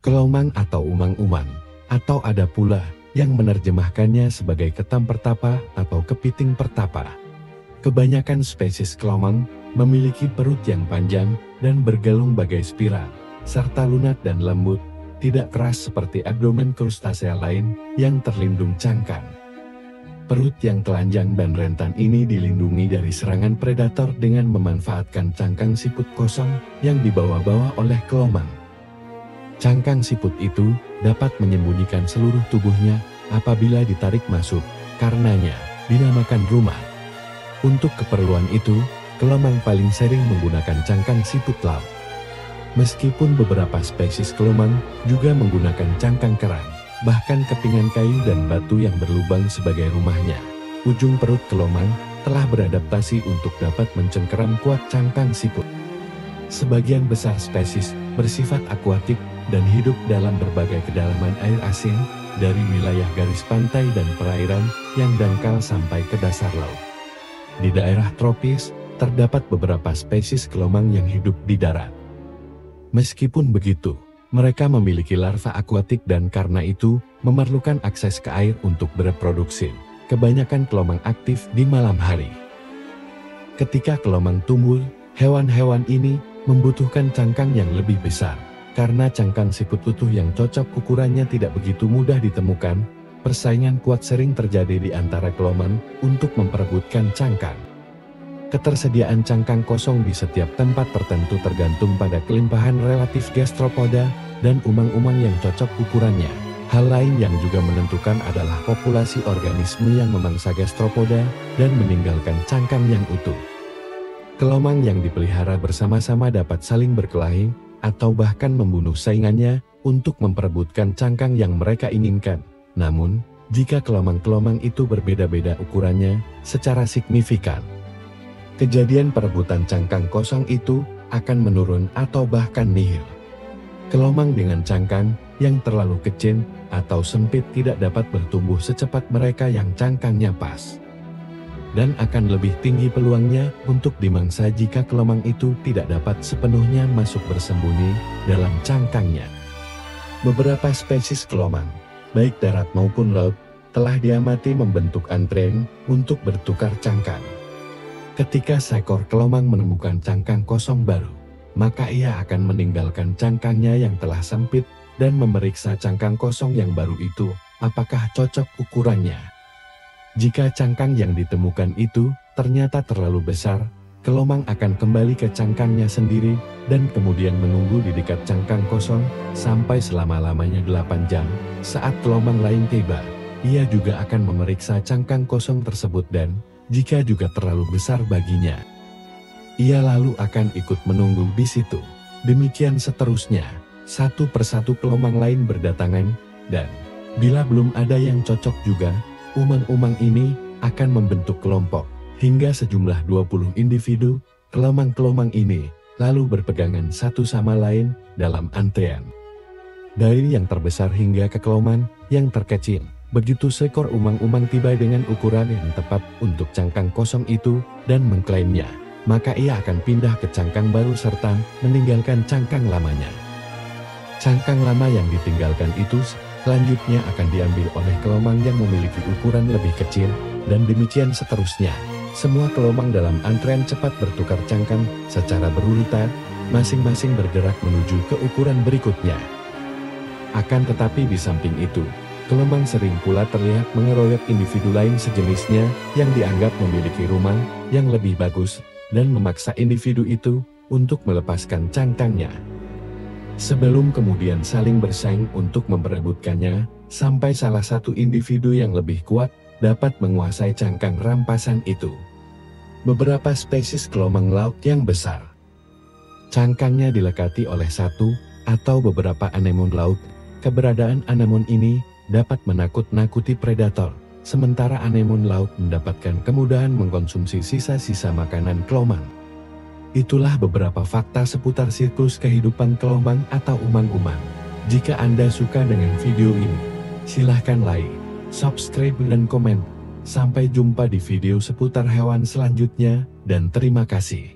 kelomang atau umang-umang, atau ada pula yang menerjemahkannya sebagai ketam pertapa atau kepiting pertapa. Kebanyakan spesies kelomang memiliki perut yang panjang dan bergelung bagai spiral, serta lunak dan lembut, tidak keras seperti abdomen krustasea lain yang terlindung cangkang. Perut yang telanjang dan rentan ini dilindungi dari serangan predator dengan memanfaatkan cangkang siput kosong yang dibawa-bawa oleh kelomang. Cangkang siput itu dapat menyembunyikan seluruh tubuhnya apabila ditarik masuk, karenanya dinamakan rumah. Untuk keperluan itu, kelomang paling sering menggunakan cangkang siput laut. Meskipun beberapa spesies kelomang juga menggunakan cangkang kerang, bahkan kepingan kayu dan batu yang berlubang sebagai rumahnya, ujung perut kelomang telah beradaptasi untuk dapat mencengkeram kuat cangkang siput. Sebagian besar spesies bersifat akuatik dan hidup dalam berbagai kedalaman air asin, dari wilayah garis pantai dan perairan yang dangkal sampai ke dasar laut. Di daerah tropis, terdapat beberapa spesies kelomang yang hidup di darat. Meskipun begitu, mereka memiliki larva akuatik dan karena itu memerlukan akses ke air untuk bereproduksi. Kebanyakan kelomang aktif di malam hari. Ketika kelomang tumbuh, hewan-hewan ini membutuhkan cangkang yang lebih besar. Karena cangkang siput utuh yang cocok ukurannya tidak begitu mudah ditemukan, persaingan kuat sering terjadi di antara kelomang untuk memperebutkan cangkang. Ketersediaan cangkang kosong di setiap tempat tertentu tergantung pada kelimpahan relatif gastropoda dan umang-umang yang cocok ukurannya. Hal lain yang juga menentukan adalah populasi organisme yang memangsa gastropoda dan meninggalkan cangkang yang utuh. Kelomang yang dipelihara bersama-sama dapat saling berkelahi, atau bahkan membunuh saingannya untuk memperebutkan cangkang yang mereka inginkan. Namun, jika kelomang-kelomang itu berbeda-beda ukurannya secara signifikan, kejadian perebutan cangkang kosong itu akan menurun atau bahkan nihil. Kelomang dengan cangkang yang terlalu kecil atau sempit tidak dapat bertumbuh secepat mereka yang cangkangnya pas, dan akan lebih tinggi peluangnya untuk dimangsa jika kelomang itu tidak dapat sepenuhnya masuk bersembunyi dalam cangkangnya. Beberapa spesies kelomang, baik darat maupun laut, telah diamati membentuk antrean untuk bertukar cangkang. Ketika seekor kelomang menemukan cangkang kosong baru, maka ia akan meninggalkan cangkangnya yang telah sempit dan memeriksa cangkang kosong yang baru itu, apakah cocok ukurannya. Jika cangkang yang ditemukan itu ternyata terlalu besar, kelomang akan kembali ke cangkangnya sendiri dan kemudian menunggu di dekat cangkang kosong sampai selama-lamanya 8 jam. Saat kelomang lain tiba, ia juga akan memeriksa cangkang kosong tersebut dan, jika juga terlalu besar baginya, ia lalu akan ikut menunggu di situ. Demikian seterusnya, satu persatu kelomang lain berdatangan, dan bila belum ada yang cocok juga, umang-umang ini akan membentuk kelompok, hingga sejumlah 20 individu, kelomang-kelomang ini, lalu berpegangan satu sama lain, dalam antrean. Dari yang terbesar hingga ke kelomang yang terkecil, begitu seekor umang-umang tiba dengan ukuran yang tepat untuk cangkang kosong itu, dan mengklaimnya, maka ia akan pindah ke cangkang baru serta meninggalkan cangkang lamanya. Cangkang lama yang ditinggalkan itu selanjutnya akan diambil oleh kelomang yang memiliki ukuran lebih kecil, dan demikian seterusnya. Semua kelomang dalam antrean cepat bertukar cangkang secara berurutan, masing-masing bergerak menuju ke ukuran berikutnya. Akan tetapi di samping itu, kelomang sering pula terlihat mengeroyok individu lain sejenisnya yang dianggap memiliki rumah yang lebih bagus, dan memaksa individu itu untuk melepaskan cangkangnya. Sebelum kemudian saling bersaing untuk memperebutkannya, sampai salah satu individu yang lebih kuat dapat menguasai cangkang rampasan itu. Beberapa spesies kelomang laut yang besar, cangkangnya dilekati oleh satu atau beberapa anemon laut. Keberadaan anemon ini dapat menakut-nakuti predator, sementara anemon laut mendapatkan kemudahan mengkonsumsi sisa-sisa makanan kelomang. Itulah beberapa fakta seputar siklus kehidupan kelomang atau umang-umang. Jika Anda suka dengan video ini, silahkan like, subscribe dan komen. Sampai jumpa di video seputar hewan selanjutnya, dan terima kasih.